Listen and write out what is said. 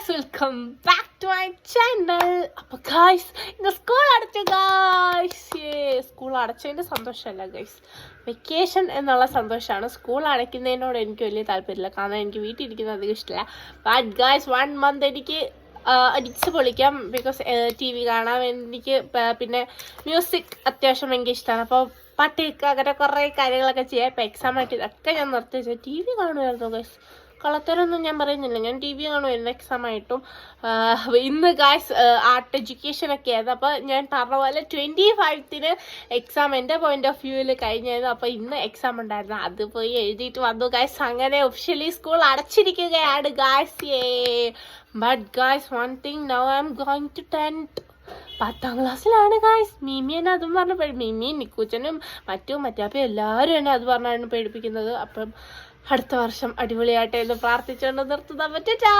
guys, welcome back to my channel. അപ്പോൾ guys ഇന്ന് school അടച്ചു ഗൈസ്. സ്കൂൾ അടച്ചതിൻ്റെ സന്തോഷമല്ല ഗൈസ്, വെക്കേഷൻ എന്നുള്ള സന്തോഷമാണ്. സ്കൂൾ അടയ്ക്കുന്നതിനോട് എനിക്ക് വലിയ താല്പര്യമില്ല, കാരണം എനിക്ക് വീട്ടിൽ ഇരിക്കുന്നത് അധികം ഇഷ്ടമില്ല. ബട്ട് ഗൈസ് 1 month എനിക്ക് അടിച്ച് പൊളിക്കാം. ബിക്കോസ് ടി വി കാണാൻ എനിക്ക്, പിന്നെ മ്യൂസിക് അത്യാവശ്യം എനിക്ക് ഇഷ്ടമാണ്. അപ്പോൾ പാട്ട് കേൾക്കുക, അങ്ങനെ കുറേ കാര്യങ്ങളൊക്കെ ചെയ്യാം. ഇപ്പോൾ എക്സാം ആയിട്ട് ഇതൊക്കെ ഞാൻ നിർത്തി വെച്ചാൽ ടി വി കാണുമായിരുന്നു ഗൈസ്. കളത്തരൊന്നും ഞാൻ പറയുന്നില്ല, ഞാൻ ടി വി കാണുമായിരുന്നു എക്സാം ആയിട്ടും. ഇന്ന് ഗൈസ് ആർട്ട് എഡ്യൂക്കേഷനൊക്കെ ആയിരുന്നു. അപ്പോൾ ഞാൻ പറഞ്ഞ പോലെ 25th എക്സാം എൻ്റെ പോയിന്റ് ഓഫ് വ്യൂവിൽ കഴിഞ്ഞായിരുന്നു. അപ്പോൾ ഇന്ന് എക്സാം ഉണ്ടായിരുന്നു, അത് പോയി എഴുതിയിട്ട് വന്നു ഗൈസ്. അങ്ങനെ ഒഫീഷ്യലി സ്കൂൾ അടച്ചിരിക്കുകയാണ് guys. But guys one thing, now I am going to 10th. 10th ക്ലാസ്സിലാണ് ഗൈസ്. മിമി എന്നെ അതും പറഞ്ഞ് മിമിയും നിക്കൂച്ചനും മറ്റേ എല്ലാവരും എന്നെ അത് പറഞ്ഞാണ് പേടിപ്പിക്കുന്നത്. അപ്പം അടുത്ത വർഷം അടിപൊളിയാട്ടെ എന്ന് പ്രാർത്ഥിച്ചുകൊണ്ട് നിർത്തുന്ന പറ്റാ.